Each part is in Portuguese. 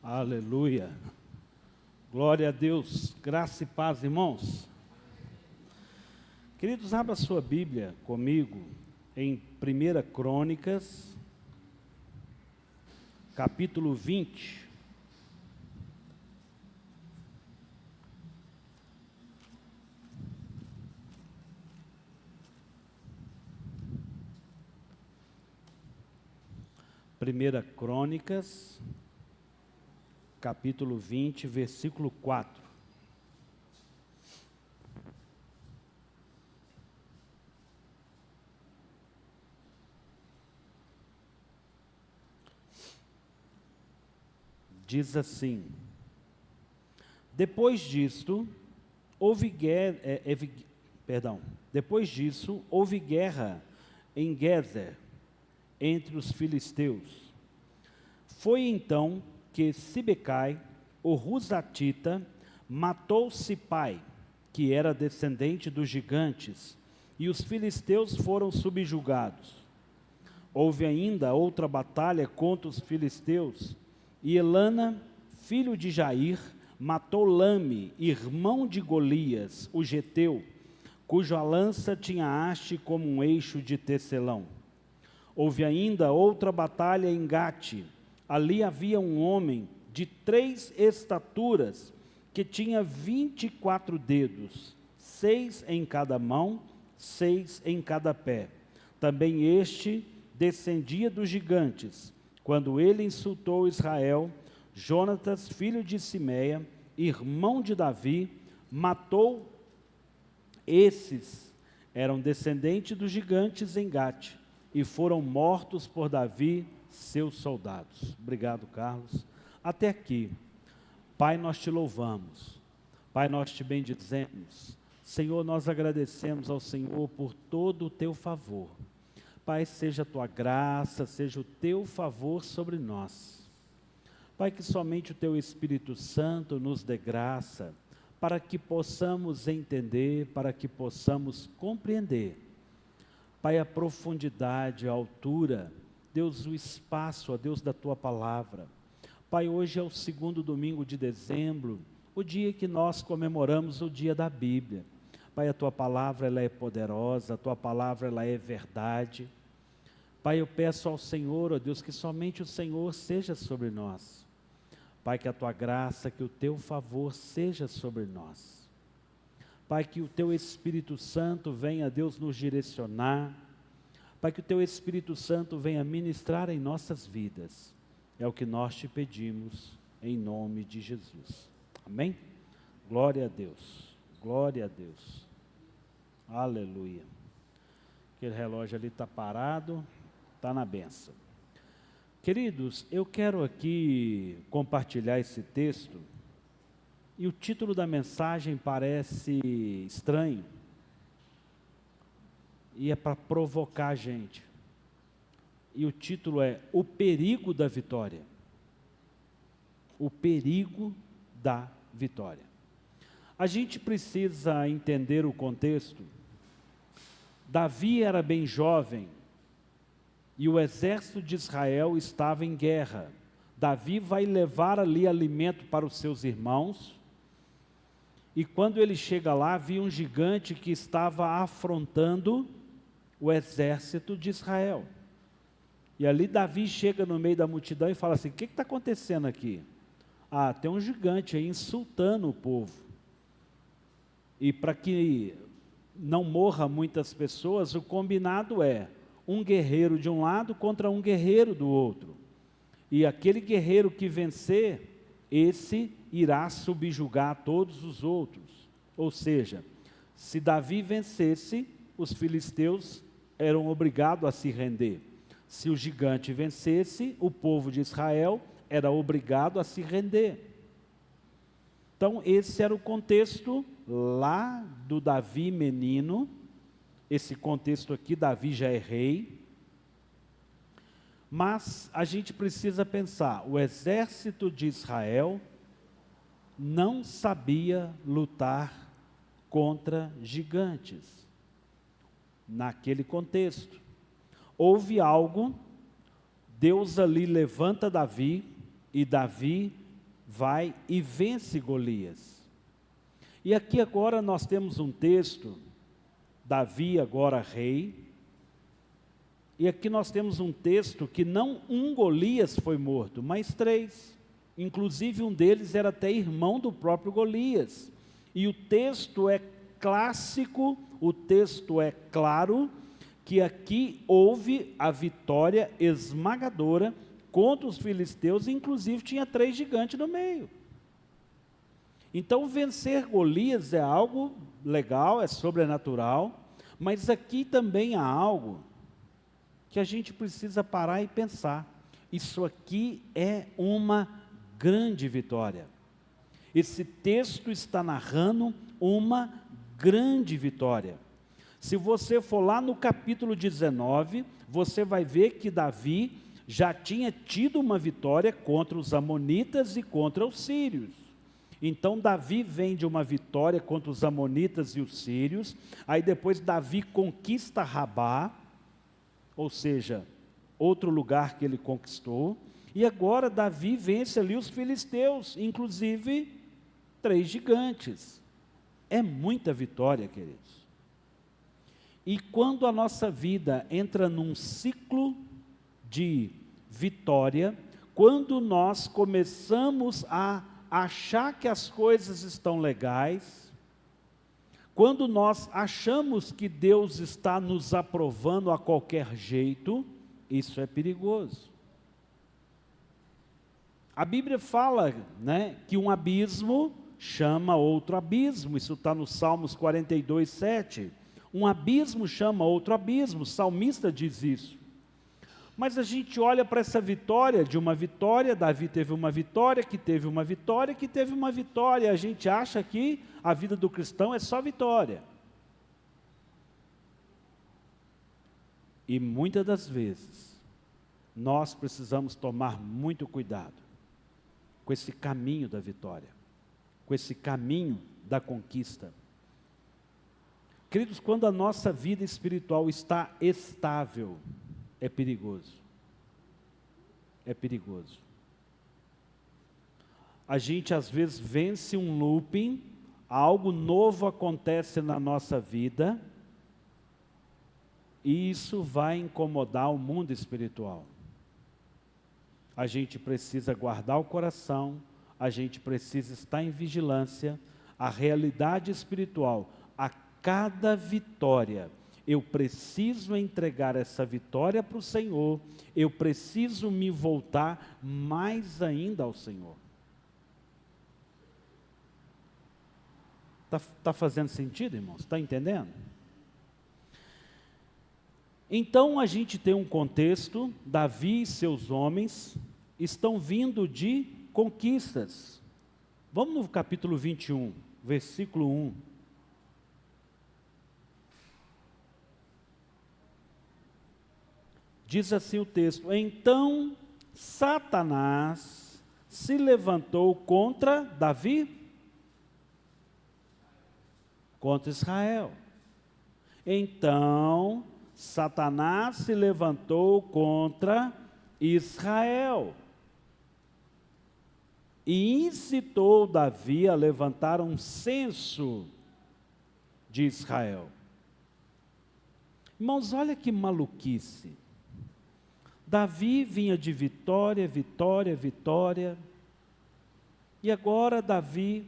Aleluia. Glória a Deus. Graça e paz, irmãos. Queridos, abra sua Bíblia comigo em 1 Crônicas, capítulo 20. Primeira Crônicas, capítulo 20, versículo 4. Diz assim: depois disso, houve guerra em Gezer entre os filisteus. Foi então que Sibecai, o Husatita, matou Sipai, que era descendente dos gigantes, e os filisteus foram subjugados. Houve ainda outra batalha contra os filisteus, e Elana, filho de Jair, matou Lame, irmão de Golias, o geteu, cuja lança tinha haste como um eixo de tecelão. Houve ainda outra batalha em Gate. Ali havia um homem de 3 estaturas, que tinha 24 dedos, 6 em cada mão, 6 em cada pé. Também este descendia dos gigantes. Quando ele insultou Israel, Jonatas, filho de Simeia, irmão de Davi, matou. Esses eram descendentes dos gigantes em Gate, e foram mortos por Davi, seus soldados. Obrigado, Carlos. Até aqui. Pai, nós te louvamos. Pai, nós te bendizemos. Senhor, nós agradecemos ao Senhor por todo o teu favor. Pai, seja a tua graça, seja o teu favor sobre nós. Pai, que somente o teu Espírito Santo nos dê graça, para que possamos entender, para que possamos compreender. Pai, a profundidade, a altura, Deus, o espaço, ó Deus, da tua palavra. Pai, hoje é o 2º domingo de dezembro, o dia que nós comemoramos o dia da Bíblia. Pai, a tua palavra, ela é poderosa, a tua palavra, ela é verdade. Pai, eu peço ao Senhor, ó Deus, que somente o Senhor seja sobre nós. Pai, que a tua graça, que o teu favor seja sobre nós. Pai, que o teu Espírito Santo venha, Deus, nos direcionar. Pai, que o teu Espírito Santo venha ministrar em nossas vidas. É o que nós te pedimos, em nome de Jesus. Amém? Glória a Deus. Glória a Deus. Aleluia. Aquele relógio ali está parado, está na bênção. Queridos, eu quero aqui compartilhar esse texto, e o título da mensagem parece estranho, e é para provocar a gente. E o título é O Perigo da Vitória. O perigo da vitória. A gente precisa entender o contexto. Davi era bem jovem, e o exército de Israel estava em guerra. Davi vai levar ali alimento para os seus irmãos, e quando ele chega lá, havia um gigante que estava afrontando o exército de Israel. E ali Davi chega no meio da multidão e fala assim: o que está acontecendo aqui? Ah, tem um gigante aí insultando o povo. E para que não morra muitas pessoas, o combinado é um guerreiro de um lado contra um guerreiro do outro. E aquele guerreiro que vencer, esse irá subjugar todos os outros. Ou seja, se Davi vencesse, os filisteus eram obrigados a se render. Se o gigante vencesse, o povo de Israel era obrigado a se render. Então, esse era o contexto lá do Davi menino. Esse contexto aqui, Davi já é rei. Mas a gente precisa pensar, o exército de Israel não sabia lutar contra gigantes. Naquele contexto, houve algo, Deus ali levanta Davi, e Davi vai e vence Golias. E aqui agora nós temos um texto, Davi agora rei, e aqui nós temos um texto que não um Golias foi morto, mas 3. Inclusive um deles era até irmão do próprio Golias. E o texto é clássico, o texto é claro, que aqui houve a vitória esmagadora contra os filisteus, e inclusive tinha 3 gigantes no meio. Então vencer Golias é algo legal, é sobrenatural, mas aqui também há algo que a gente precisa parar e pensar. Isso aqui é uma grande vitória. Esse texto está narrando uma grande vitória. Se você for lá no capítulo 19, você vai ver que Davi já tinha tido uma vitória contra os amonitas e contra os sírios. Então Davi vem de uma vitória contra os amonitas e os sírios, aí depois Davi conquista Rabá, ou seja, outro lugar que ele conquistou, e agora Davi vence ali os filisteus, inclusive 3 gigantes. É muita vitória, queridos. E quando a nossa vida entra num ciclo de vitória, quando nós começamos a achar que as coisas estão legais, quando nós achamos que Deus está nos aprovando a qualquer jeito, isso é perigoso. A Bíblia fala, né, que um abismo chama outro abismo, isso está no Salmos 42, 7. Um abismo chama outro abismo, o salmista diz isso. Mas a gente olha para essa vitória, de uma vitória, Davi teve uma vitória, que teve uma vitória, que teve uma vitória, a gente acha que a vida do cristão é só vitória. E muitas das vezes, nós precisamos tomar muito cuidado com esse caminho da vitória, com esse caminho da conquista. Queridos, quando a nossa vida espiritual está estável, é perigoso. É perigoso. A gente às vezes vence um looping, algo novo acontece na nossa vida, e isso vai incomodar o mundo espiritual. A gente precisa guardar o coração, a gente precisa estar em vigilância. A realidade espiritual, a cada vitória, eu preciso entregar essa vitória para o Senhor, eu preciso me voltar mais ainda ao Senhor. Está fazendo sentido, irmãos? Está entendendo? Então a gente tem um contexto, Davi e seus homens estão vindo de conquistas. Vamos no capítulo 21, versículo 1. Diz assim o texto: então Satanás se levantou contra Davi, contra Israel. Então Satanás se levantou contra Israel e incitou Davi a levantar um censo de Israel. Irmãos, olha que maluquice. Davi vinha de vitória, vitória, vitória, e agora Davi,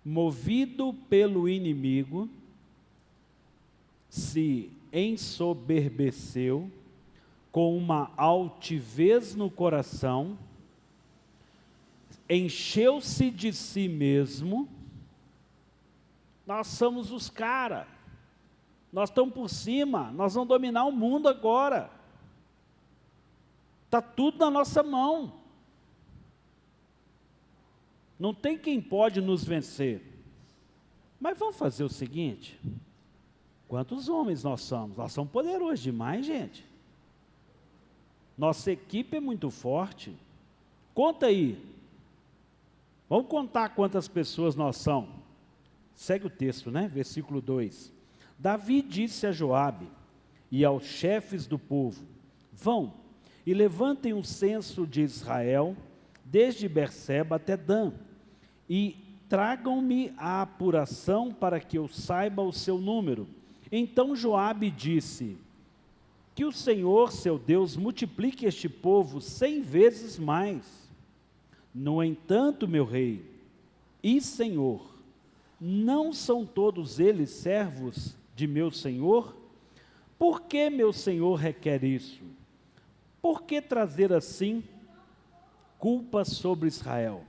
movido pelo inimigo, se ensoberbeceu com uma altivez no coração, encheu-se de si mesmo. Nós somos os caras, nós estamos por cima, nós vamos dominar o mundo agora, está tudo na nossa mão, não tem quem pode nos vencer. Mas vamos fazer o seguinte: quantos homens nós somos? Nós somos poderosos demais, gente. Nossa equipe é muito forte. Conta aí. Vamos contar quantas pessoas nós somos. Segue o texto, né? Versículo 2. Davi disse a Joabe e aos chefes do povo: vão e levantem um censo de Israel, desde Berseba até Dan, e tragam-me a apuração para que eu saiba o seu número. Então Joabe disse: que o Senhor, seu Deus, multiplique este povo 100 vezes mais. No entanto, meu rei e Senhor, não são todos eles servos de meu Senhor? Por que meu Senhor requer isso? Por que trazer assim culpa sobre Israel?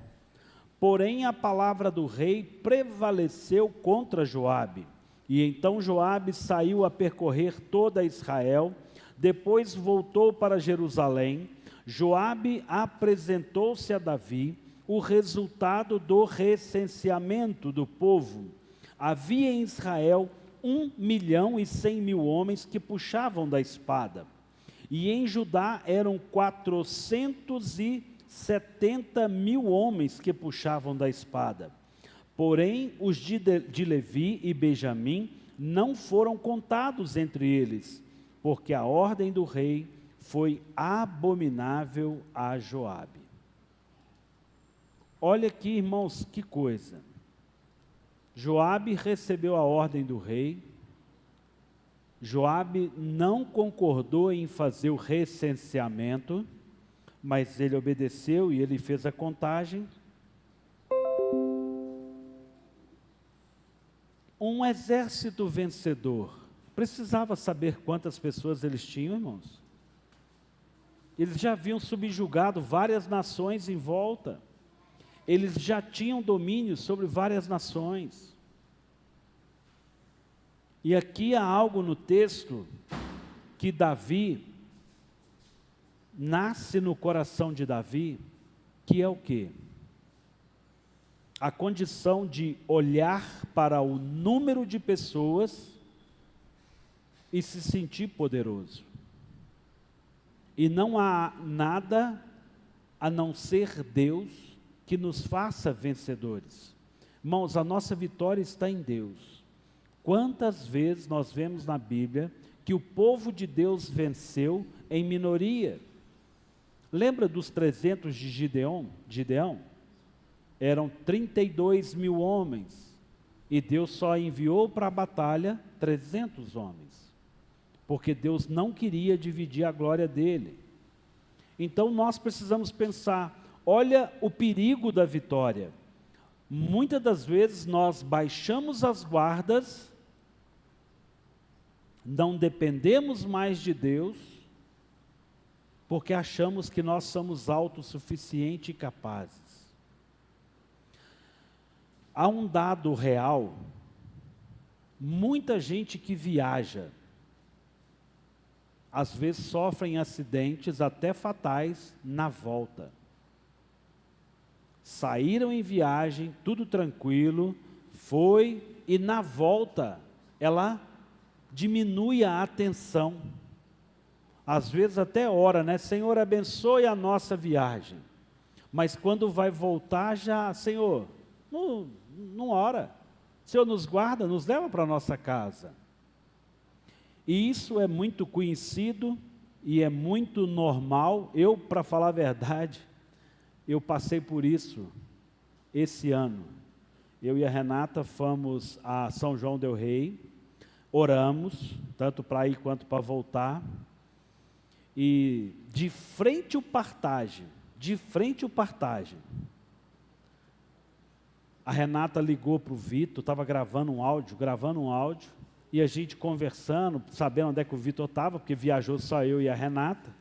Porém, a palavra do rei prevaleceu contra Joabe. E então Joabe saiu a percorrer toda Israel, depois voltou para Jerusalém. Joabe apresentou-se a Davi o resultado do recenseamento do povo. Havia em Israel 1.100.000 homens que puxavam da espada, e em Judá eram 470.000 homens que puxavam da espada. Porém, os de Levi e Benjamim não foram contados entre eles, porque a ordem do rei foi abominável a Joabe. Olha aqui, irmãos, que coisa. Joabe recebeu a ordem do rei. Joabe não concordou em fazer o recenseamento, mas ele obedeceu e ele fez a contagem. Um exército vencedor precisava saber quantas pessoas eles tinham, irmãos. Eles já haviam subjugado várias nações em volta. Eles já tinham domínio sobre várias nações. E aqui há algo no texto que Davi, nasce no coração de Davi, que é o quê? A condição de olhar para o número de pessoas e se sentir poderoso. E não há nada a não ser Deus que nos faça vencedores. Irmãos, a nossa vitória está em Deus. Quantas vezes nós vemos na Bíblia que o povo de Deus venceu em minoria? Lembra dos 300 de Gideão? Eram 32.000 homens, e Deus só enviou para a batalha 300 homens, porque Deus não queria dividir a glória dele. Então nós precisamos pensar, olha o perigo da vitória. Muitas das vezes nós baixamos as guardas, não dependemos mais de Deus, porque achamos que nós somos autossuficientes e capazes. Há um dado real: muita gente que viaja, às vezes sofrem acidentes até fatais na volta. Saíram em viagem, tudo tranquilo, foi, e na volta ela diminui a atenção. Às vezes até ora, né? Senhor, abençoe a nossa viagem. Mas quando vai voltar já, Senhor, não ora. Senhor, nos guarda, nos leva para a nossa casa. E isso é muito conhecido e é muito normal. Eu, para falar a verdade, eu passei por isso esse ano. Eu e a Renata fomos a São João del Rei, oramos, tanto para ir quanto para voltar, e de frente o Partage, a Renata ligou para o Vitor, estava gravando um áudio, e a gente conversando, sabendo onde é que o Vitor estava, porque viajou só eu e a Renata.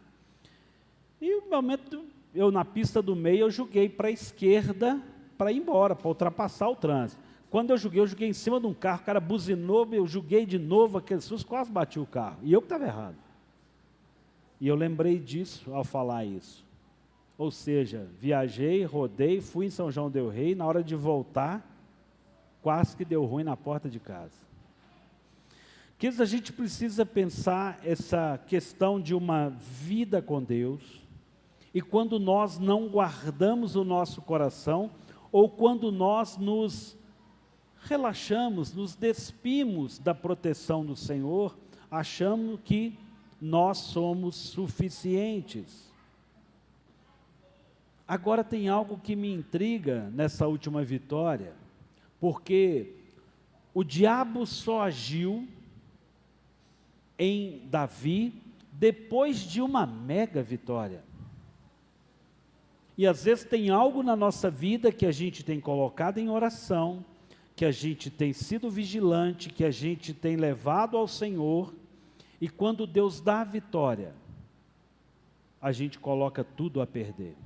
E no momento, eu na pista do meio, eu joguei para a esquerda, para ir embora, para ultrapassar o trânsito. Quando eu joguei em cima de um carro, o cara buzinou, eu joguei de novo, aquele susto, quase bati o carro. E eu que estava errado. E eu lembrei disso ao falar isso. Ou seja, viajei, rodei, fui em São João del Rei, na hora de voltar, quase que deu ruim na porta de casa. Queridos, a gente precisa pensar essa questão de uma vida com Deus, e quando nós não guardamos o nosso coração, ou quando nós nos relaxamos, nos despimos da proteção do Senhor, achamos que nós somos suficientes. Agora tem algo que me intriga nessa última vitória, porque o diabo só agiu em Davi depois de uma mega vitória. E às vezes tem algo na nossa vida que a gente tem colocado em oração, que a gente tem sido vigilante, que a gente tem levado ao Senhor, e quando Deus dá a vitória, a gente coloca tudo a perder.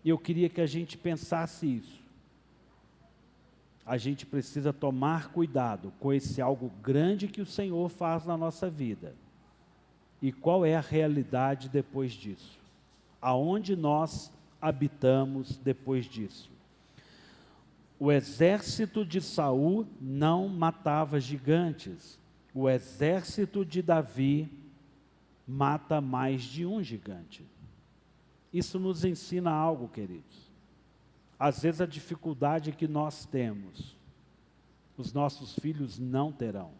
E eu queria que a gente pensasse isso. A gente precisa tomar cuidado com esse algo grande que o Senhor faz na nossa vida. E qual é a realidade depois disso? Aonde nós habitamos depois disso? O exército de Saul não matava gigantes. O exército de Davi mata mais de um gigante. Isso nos ensina algo, queridos. Às vezes a dificuldade que nós temos, os nossos filhos não terão.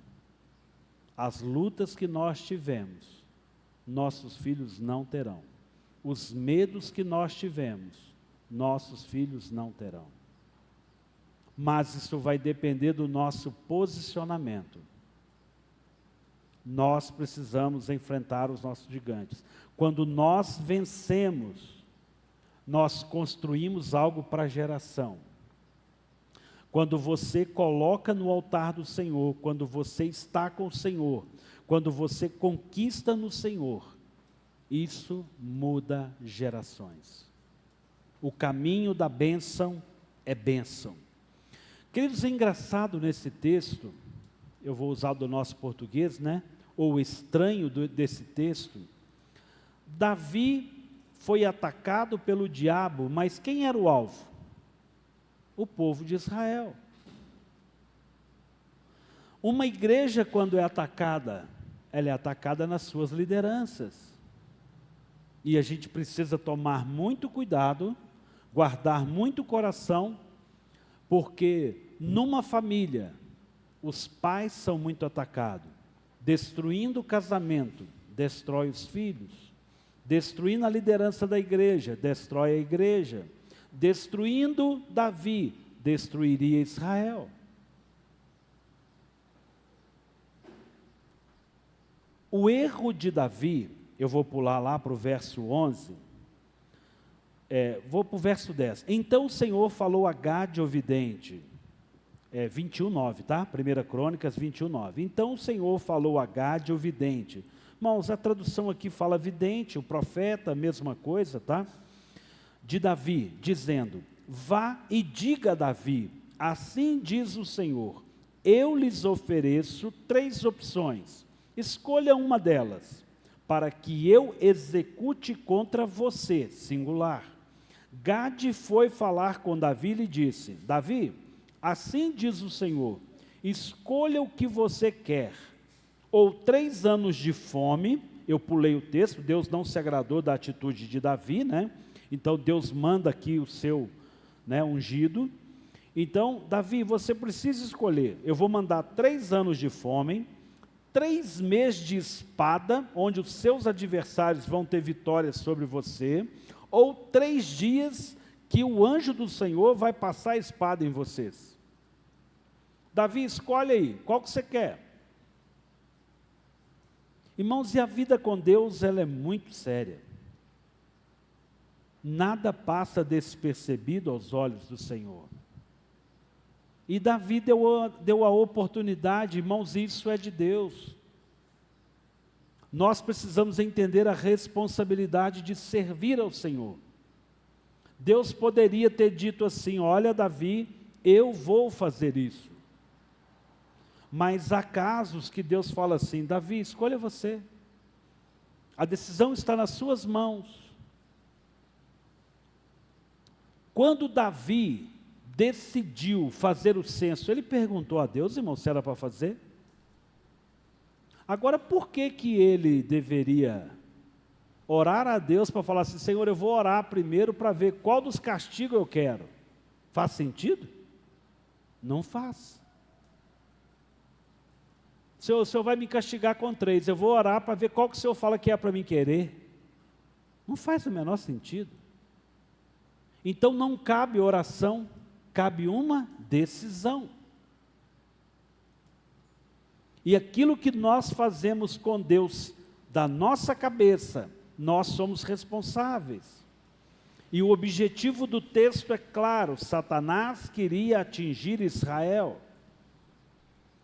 As lutas que nós tivemos, nossos filhos não terão. Os medos que nós tivemos, nossos filhos não terão. Mas isso vai depender do nosso posicionamento. Nós precisamos enfrentar os nossos gigantes. Quando nós vencemos, nós construímos algo para a geração. Quando você coloca no altar do Senhor, quando você está com o Senhor, quando você conquista no Senhor, isso muda gerações. O caminho da bênção é bênção. Queridos, é engraçado nesse texto, eu vou usar do nosso português, né? Ou estranho desse texto. Davi foi atacado pelo diabo, mas quem era o alvo? O povo de Israel. Uma igreja, quando é atacada, ela é atacada nas suas lideranças. E a gente precisa tomar muito cuidado, guardar muito coração, porque numa família, os pais são muito atacados. Destruindo o casamento, destrói os filhos. Destruindo a liderança da igreja, destrói a igreja. Destruindo Davi, destruiria Israel. O erro de Davi, eu vou pular lá para o verso 11, vou para o verso 10. Então o Senhor falou a Gade, o vidente, 21:9, tá? 1 Crônicas 21:9. Então o Senhor falou a Gade, o vidente. Irmãos, a tradução aqui fala vidente, o profeta, a mesma coisa, tá? De Davi, dizendo: vá e diga a Davi, assim diz o Senhor, eu lhes ofereço 3 opções, escolha uma delas, para que eu execute contra você, singular. Gade foi falar com Davi e lhe disse: Davi, assim diz o Senhor, escolha o que você quer, ou 3 anos de fome. Eu pulei o texto, Deus não se agradou da atitude de Davi, né? Então Deus manda aqui o seu, ungido. Então, Davi, você precisa escolher, eu vou mandar 3 anos de fome, 3 meses de espada, onde os seus adversários vão ter vitória sobre você, ou 3 dias que o anjo do Senhor vai passar a espada em vocês. Davi, escolhe aí, qual que você quer? Irmãos, e a vida com Deus, ela é muito séria. Nada passa despercebido aos olhos do Senhor. E Davi deu a oportunidade, irmãos, isso é de Deus. Nós precisamos entender a responsabilidade de servir ao Senhor. Deus poderia ter dito assim: olha, Davi, eu vou fazer isso. Mas há casos que Deus fala assim: Davi, escolha você. A decisão está nas suas mãos. Quando Davi decidiu fazer o censo, ele perguntou a Deus, irmão, se era para fazer? Agora, por que ele deveria orar a Deus para falar assim: Senhor, eu vou orar primeiro para ver qual dos castigos eu quero? Faz sentido? Não faz. O Senhor vai me castigar com 3, eu vou orar para ver qual que o Senhor fala que é para mim querer. Não faz o menor sentido. Então não cabe oração, cabe uma decisão. E aquilo que nós fazemos com Deus da nossa cabeça, nós somos responsáveis. E o objetivo do texto é claro: Satanás queria atingir Israel.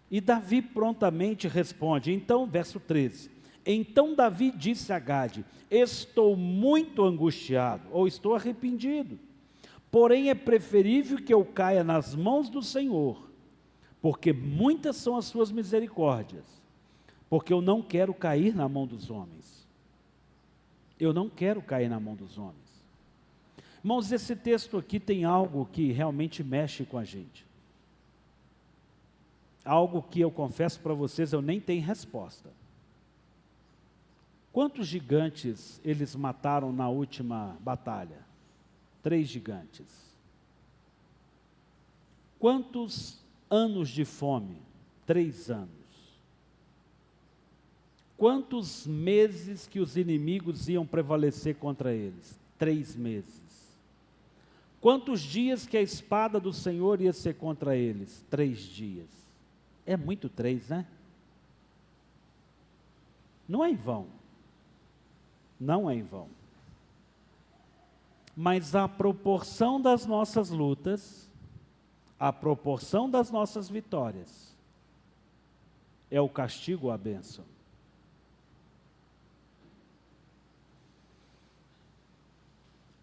E Davi prontamente responde. Então, verso 13. Então Davi disse a Gade: estou muito angustiado, ou estou arrependido. Porém é preferível que eu caia nas mãos do Senhor, porque muitas são as suas misericórdias, porque eu não quero cair na mão dos homens. Eu não quero cair na mão dos homens. Irmãos, esse texto aqui tem algo que realmente mexe com a gente. Algo que eu confesso para vocês, eu nem tenho resposta. Quantos gigantes eles mataram na última batalha? 3 gigantes. Quantos anos de fome? 3 anos. Quantos meses que os inimigos iam prevalecer contra eles? 3 meses. Quantos dias que a espada do Senhor ia ser contra eles? 3 dias. É muito 3, né? Não é em vão. Não é em vão. Mas a proporção das nossas lutas, a proporção das nossas vitórias, é o castigo ou a bênção.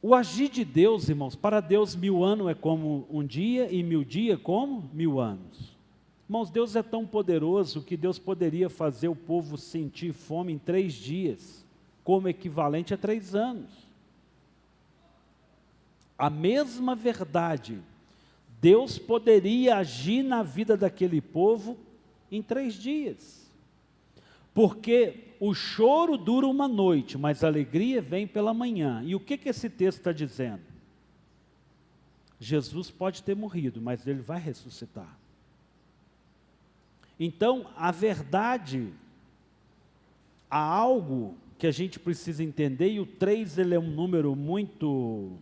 O agir de Deus, irmãos, para Deus 1000 anos é como um dia, e 1000 dias como 1000 anos. Irmãos, Deus é tão poderoso que Deus poderia fazer o povo sentir fome em 3 dias, como equivalente a 3 anos. A mesma verdade, Deus poderia agir na vida daquele povo em 3 dias. Porque o choro dura uma noite, mas a alegria vem pela manhã. E o que esse texto está dizendo? Jesus pode ter morrido, mas ele vai ressuscitar. Então, a verdade, há algo que a gente precisa entender, e o 3 ele é um número muito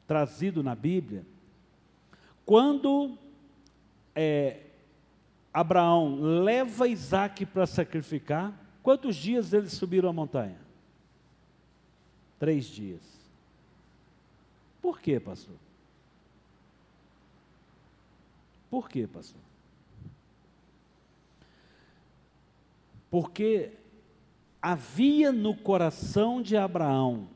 trazido na Bíblia. Quando Abraão leva Isaac para sacrificar, quantos dias eles subiram a montanha? 3 dias. Por quê, pastor? Por quê, pastor? Porque havia no coração de Abraão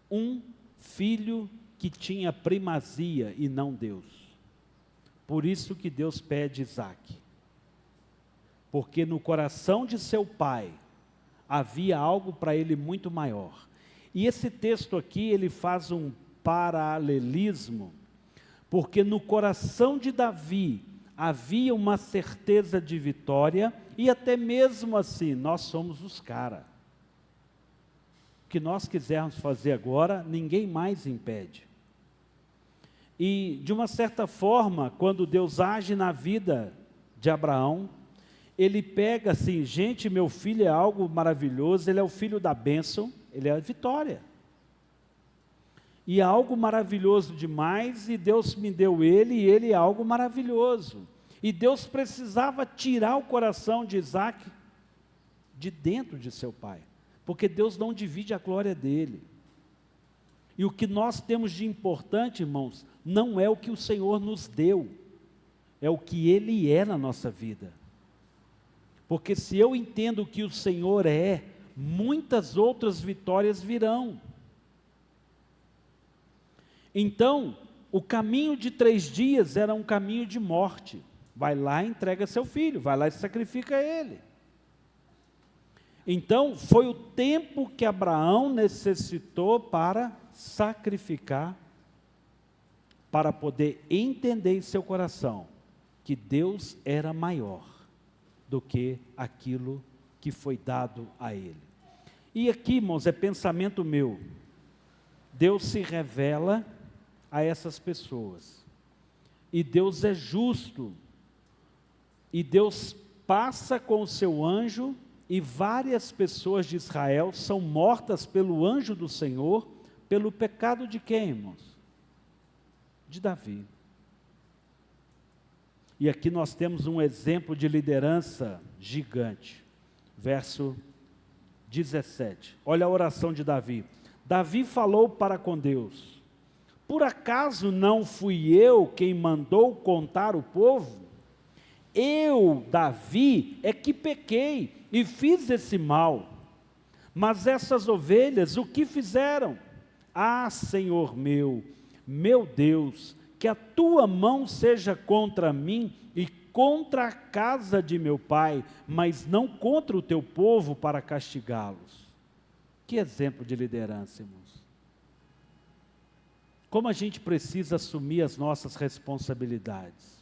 um filho que tinha primazia e não Deus. Por isso que Deus pede Isaac. Porque no coração de seu pai havia algo para ele muito maior. E esse texto aqui, ele faz um paralelismo, porque no coração de Davi havia uma certeza de vitória, e até mesmo assim, nós somos os caras. O que nós quisermos fazer agora, ninguém mais impede. E de uma certa forma, quando Deus age na vida de Abraão, ele pega assim: gente, meu filho é algo maravilhoso, ele é o filho da bênção, ele é a vitória. E é algo maravilhoso demais, e Deus me deu ele, e ele é algo maravilhoso. E Deus precisava tirar o coração de Isaac de dentro de seu pai, porque Deus não divide a glória dele. E o que nós temos de importante, irmãos, não é o que o Senhor nos deu, é o que Ele é na nossa vida. Porque se eu entendo o que o Senhor é, muitas outras vitórias virão. Então, o caminho de 3 dias era um caminho de morte. Vai lá e entrega seu filho, vai lá e sacrifica ele. Então, foi o tempo que Abraão necessitou para sacrificar, para poder entender em seu coração que Deus era maior do que aquilo que foi dado a ele. E aqui, irmãos, é pensamento meu. Deus se revela a essas pessoas. E Deus é justo. E Deus passa com o seu anjo, e várias pessoas de Israel são mortas pelo anjo do Senhor, Pelo pecado de quem, irmãos? De Davi. E aqui nós temos um exemplo de liderança gigante. Verso 17. Olha a oração de Davi. Davi falou para com Deus: por acaso não fui eu quem mandou contar o povo? Eu, Davi, é que pequei e fiz esse mal. Mas essas ovelhas, o que fizeram? Ah, Senhor meu Deus, que a tua mão seja contra mim e contra a casa de meu pai, mas não contra o teu povo para castigá-los. Que exemplo de liderança, irmãos. Como a gente precisa assumir as nossas responsabilidades.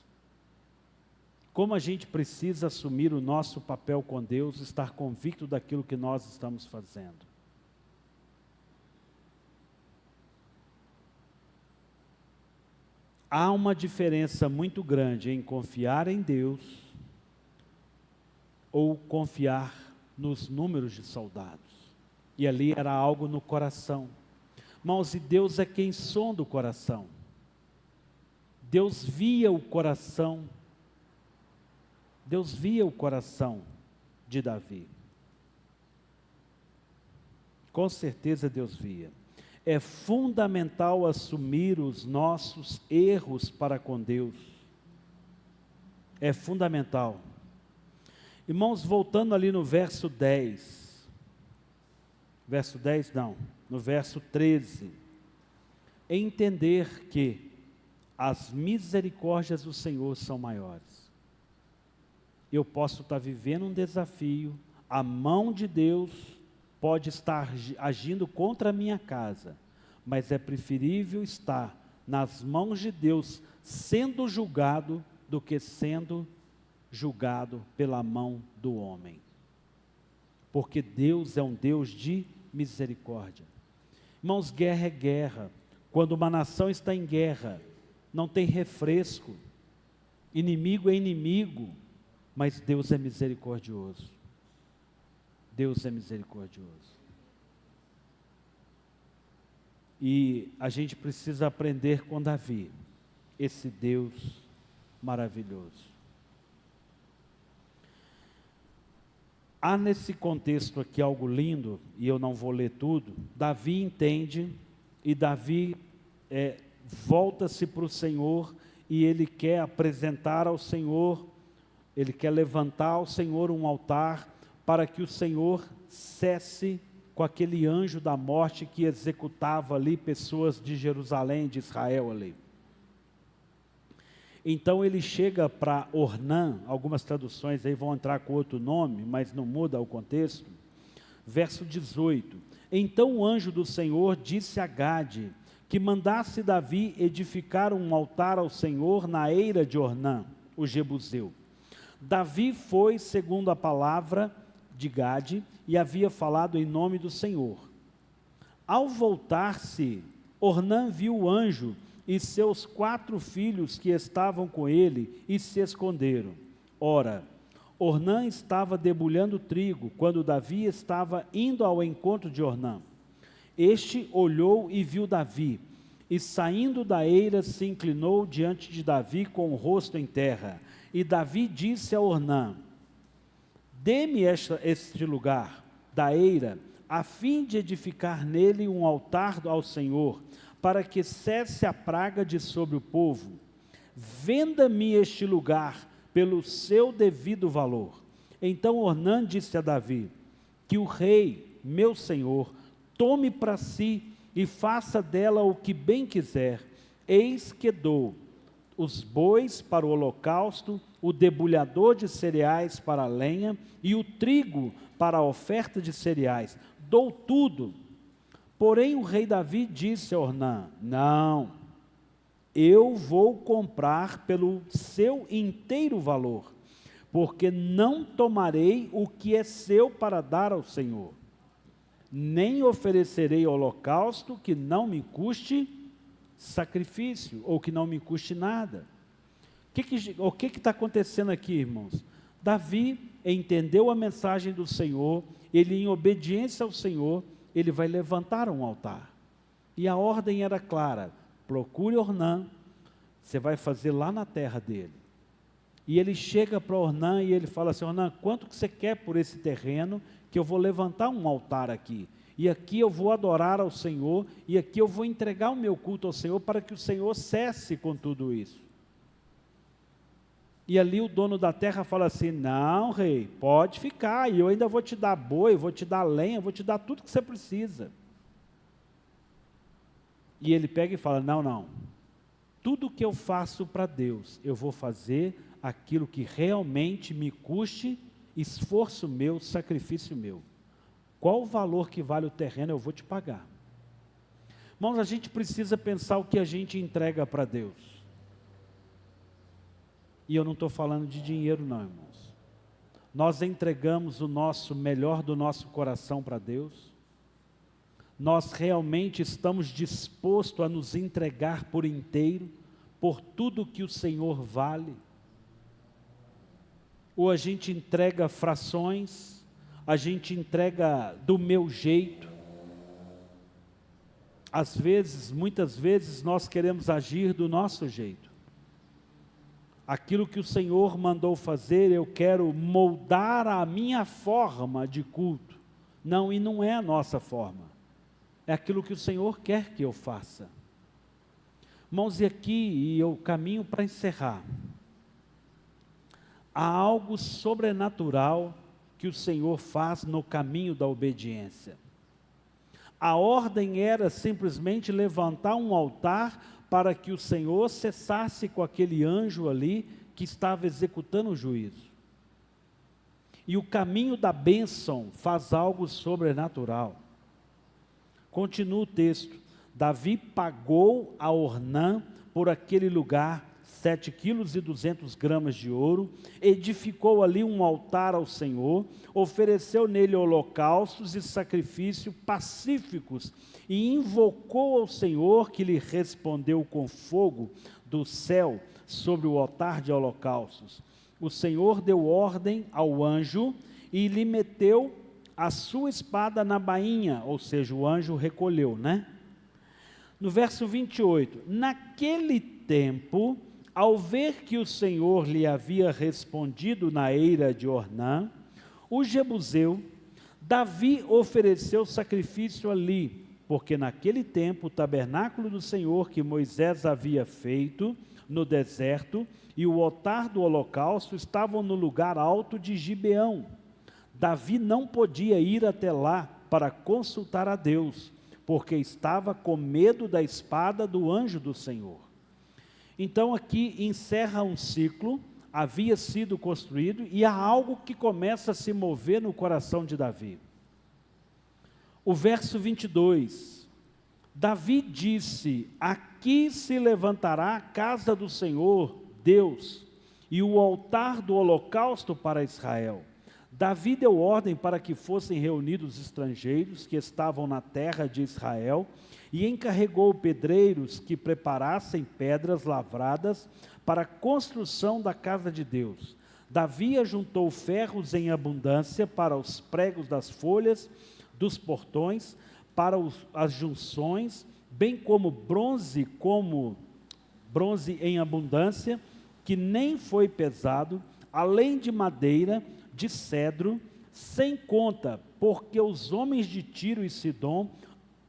Como a gente precisa assumir o nosso papel com Deus, estar convicto daquilo que nós estamos fazendo. Há uma diferença muito grande em confiar em Deus ou confiar nos números de soldados. E ali era algo no coração. Irmãos, e Deus é quem sonda o coração. Deus via o coração. Deus via o coração de Davi. Com certeza Deus via. É fundamental assumir os nossos erros para com Deus. É fundamental. Irmãos, voltando ali no verso 10. Verso 10 não, no verso 13. Entender que as misericórdias do Senhor são maiores. Eu posso estar vivendo um desafio, a mão de Deus pode estar agindo contra a minha casa, mas é preferível estar nas mãos de Deus sendo julgado do que sendo julgado pela mão do homem. Porque Deus é um Deus de misericórdia. Irmãos, guerra é guerra. Quando uma nação está em guerra, não tem refresco. Inimigo é inimigo. Mas Deus é misericordioso. Deus é misericordioso. E a gente precisa aprender com Davi, esse Deus maravilhoso. Há nesse contexto aqui algo lindo, e eu não vou ler tudo. Davi entende, e Davi volta-se para o Senhor, e ele quer apresentar ao Senhor. Ele quer levantar ao Senhor um altar para que o Senhor cesse com aquele anjo da morte que executava ali pessoas de Jerusalém, de Israel ali. Então ele chega para Ornã, algumas traduções aí vão entrar com outro nome, mas não muda o contexto. Verso 18. Então o anjo do Senhor disse a Gade que mandasse Davi edificar um altar ao Senhor na eira de Ornã, o Jebuseu. Davi foi segundo a palavra de Gade e havia falado em nome do Senhor. Ao voltar-se, Ornã viu o anjo e seus 4 filhos que estavam com ele e se esconderam. Ora, Ornã estava debulhando trigo quando Davi estava indo ao encontro de Ornã. Este olhou e viu Davi, e saindo da eira se inclinou diante de Davi com o rosto em terra. E Davi disse a Ornã: dê-me este lugar da eira, a fim de edificar nele um altar ao Senhor, para que cesse a praga de sobre o povo. Venda-me este lugar pelo seu devido valor. Então Ornã disse a Davi: que o rei, meu senhor, tome para si e faça dela o que bem quiser. Eis que dou os bois para o holocausto, o debulhador de cereais para a lenha e o trigo para a oferta de cereais. Dou tudo. Porém o rei Davi disse a Ornã: não, eu vou comprar pelo seu inteiro valor, porque não tomarei o que é seu para dar ao Senhor, nem oferecerei holocausto que não me custe sacrifício, ou que não me custe nada. O que está acontecendo aqui, irmãos? Davi entendeu a mensagem do Senhor, ele em obediência ao Senhor, ele vai levantar um altar. E a ordem era clara: procure Ornã, você vai fazer lá na terra dele. E ele chega para Ornã e ele fala assim: Ornã, quanto que você quer por esse terreno, que eu vou levantar um altar aqui, e aqui eu vou adorar ao Senhor, e aqui eu vou entregar o meu culto ao Senhor, para que o Senhor cesse com tudo isso. E ali o dono da terra fala assim: não, rei, pode ficar, e eu ainda vou te dar boi, vou te dar lenha, vou te dar tudo que você precisa. E ele pega e fala: não, tudo que eu faço para Deus, eu vou fazer aquilo que realmente me custe esforço meu, sacrifício meu. Qual o valor que vale o terreno, eu vou te pagar. Irmãos, a gente precisa pensar o que a gente entrega para Deus. E eu não estou falando de dinheiro não, irmãos. Nós entregamos o nosso melhor do nosso coração para Deus. Nós realmente estamos dispostos a nos entregar por inteiro, por tudo que o Senhor vale. Ou a gente entrega frações, a gente entrega do meu jeito. Às vezes, muitas vezes, nós queremos agir do nosso jeito. Aquilo que o Senhor mandou fazer, eu quero moldar a minha forma de culto. Não, e não é a nossa forma. É aquilo que o Senhor quer que eu faça. Irmãos, e aqui, e eu caminho para encerrar. Há algo sobrenatural que o Senhor faz no caminho da obediência. A ordem era simplesmente levantar um altar para que o Senhor cessasse com aquele anjo ali que estava executando o juízo. E o caminho da bênção faz algo sobrenatural. Continua o texto: Davi pagou a Ornã por aquele lugar 7,2 kg de ouro, edificou ali um altar ao Senhor, ofereceu nele holocaustos e sacrifícios pacíficos, e invocou ao Senhor, que lhe respondeu com fogo do céu sobre o altar de holocaustos. O Senhor deu ordem ao anjo e lhe meteu a sua espada na bainha, ou seja, o anjo recolheu, né? No verso 28, naquele tempo, ao ver que o Senhor lhe havia respondido na eira de Ornã, o Jebuseu, Davi ofereceu sacrifício ali, porque naquele tempo o tabernáculo do Senhor que Moisés havia feito no deserto e o altar do holocausto estavam no lugar alto de Gibeão. Davi não podia ir até lá para consultar a Deus, porque estava com medo da espada do anjo do Senhor. Então aqui encerra um ciclo, havia sido construído, e há algo que começa a se mover no coração de Davi. O verso 22, Davi disse: aqui se levantará a casa do Senhor, Deus, e o altar do holocausto para Israel. Davi deu ordem para que fossem reunidos os estrangeiros que estavam na terra de Israel, e encarregou pedreiros que preparassem pedras lavradas para a construção da casa de Deus. Davi ajuntou ferros em abundância para os pregos das folhas dos portões, para as junções, bem como bronze em abundância, que nem foi pesado, além de madeira, de cedro, sem conta, porque os homens de Tiro e Sidom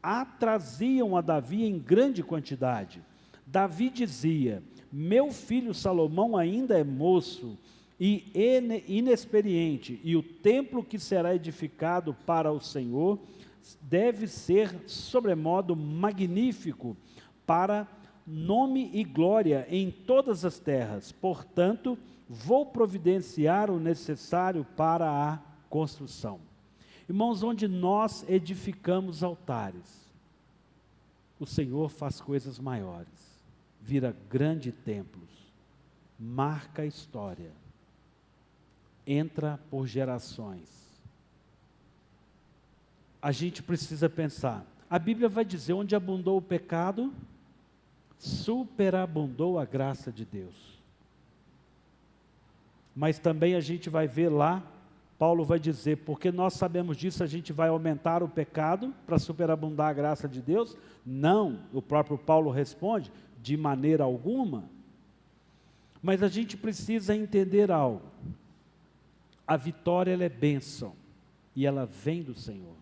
a traziam a Davi em grande quantidade. Davi dizia: meu filho Salomão ainda é moço e inexperiente, e o templo que será edificado para o Senhor deve ser sobremodo magnífico, para nome e glória em todas as terras. Portanto, vou providenciar o necessário para a construção. Irmãos, onde nós edificamos altares, o Senhor faz coisas maiores, vira grandes templos, marca a história, entra por gerações. A gente precisa pensar, a Bíblia vai dizer: onde abundou o pecado, superabundou a graça de Deus. Mas também a gente vai ver lá Paulo vai dizer, porque nós sabemos disso, a gente vai aumentar o pecado para superabundar a graça de Deus? Não, o próprio Paulo responde, de maneira alguma. Mas a gente precisa entender algo. A vitória, ela é bênção, e ela vem do Senhor.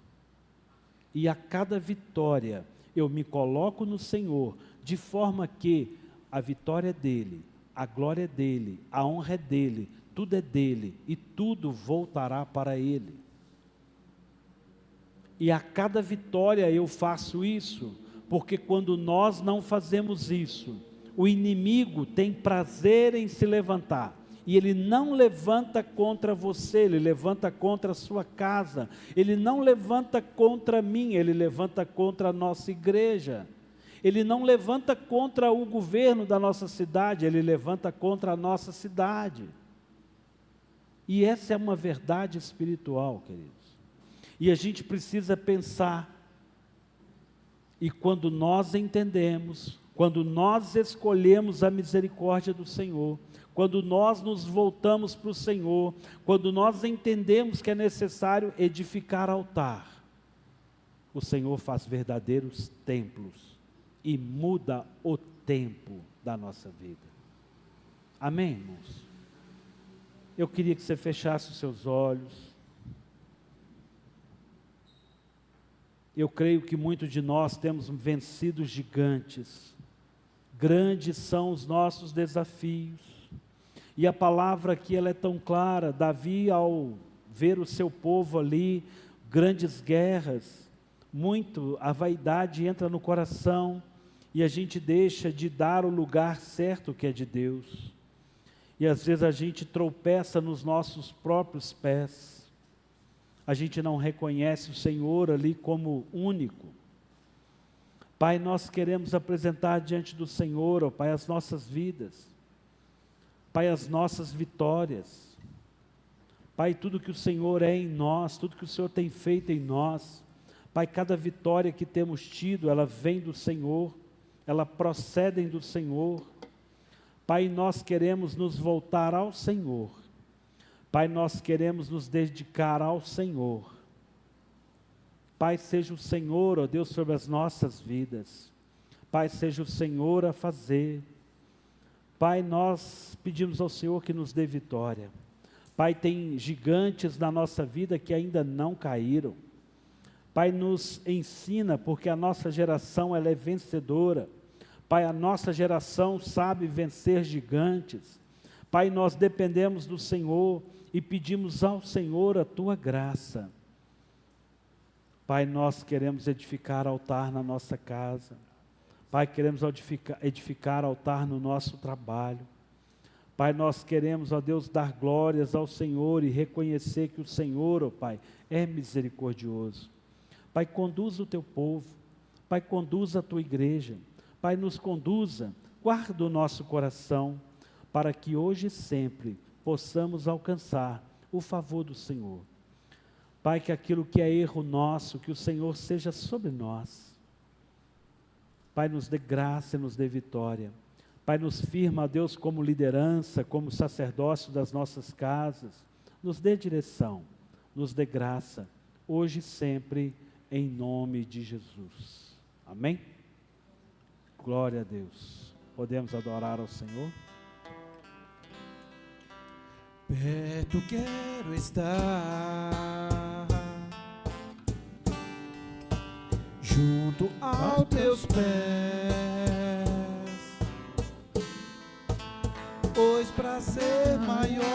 E a cada vitória, eu me coloco no Senhor, de forma que a vitória é dele, a glória é dele, a honra é dele, tudo é dele, e tudo voltará para ele. E a cada vitória eu faço isso, porque quando nós não fazemos isso, o inimigo tem prazer em se levantar, e ele não levanta contra você, ele levanta contra a sua casa, ele não levanta contra mim, ele levanta contra a nossa igreja, ele não levanta contra o governo da nossa cidade, ele levanta contra a nossa cidade. E essa é uma verdade espiritual, queridos. E a gente precisa pensar, e quando nós entendemos, quando nós escolhemos a misericórdia do Senhor, quando nós nos voltamos para o Senhor, quando nós entendemos que é necessário edificar altar, o Senhor faz verdadeiros templos e muda o tempo da nossa vida. Amém, irmãos? Eu queria que você fechasse os seus olhos. Eu creio que muitos de nós temos vencido gigantes. Grandes são os nossos desafios. E a palavra aqui ela é tão clara. Davi, ao ver o seu povo ali, grandes guerras, muito a vaidade entra no coração e a gente deixa de dar o lugar certo que é de Deus. E às vezes a gente tropeça nos nossos próprios pés. A gente não reconhece o Senhor ali como único. Pai, nós queremos apresentar diante do Senhor, ó Pai, as nossas vidas. Pai, as nossas vitórias. Pai, tudo que o Senhor é em nós, tudo que o Senhor tem feito em nós. Pai, cada vitória que temos tido, ela vem do Senhor, ela procede do Senhor. Pai, nós queremos nos voltar ao Senhor. Pai, nós queremos nos dedicar ao Senhor. Pai, seja o Senhor, ó Deus, sobre as nossas vidas. Pai, seja o Senhor a fazer. Pai, nós pedimos ao Senhor que nos dê vitória. Pai, tem gigantes na nossa vida que ainda não caíram. Pai, nos ensina, porque a nossa geração ela é vencedora. Pai, a nossa geração sabe vencer gigantes. Pai, nós dependemos do Senhor e pedimos ao Senhor a Tua graça. Pai, nós queremos edificar altar na nossa casa. Pai, queremos edificar altar no nosso trabalho. Pai, nós queremos, ó Deus, dar glórias ao Senhor e reconhecer que o Senhor, ó Pai, é misericordioso. Pai, conduza o Teu povo. Pai, conduza a Tua igreja. Pai, nos conduza, guarda o nosso coração, para que hoje e sempre possamos alcançar o favor do Senhor. Pai, que aquilo que é erro nosso, que o Senhor seja sobre nós. Pai, nos dê graça e nos dê vitória. Pai, nos firma, Deus, como liderança, como sacerdócio das nossas casas. Nos dê direção, nos dê graça, hoje e sempre, em nome de Jesus. Amém? Glória a Deus. Podemos adorar ao Senhor? Perto quero estar, junto aos teus pés, pois pra ser maior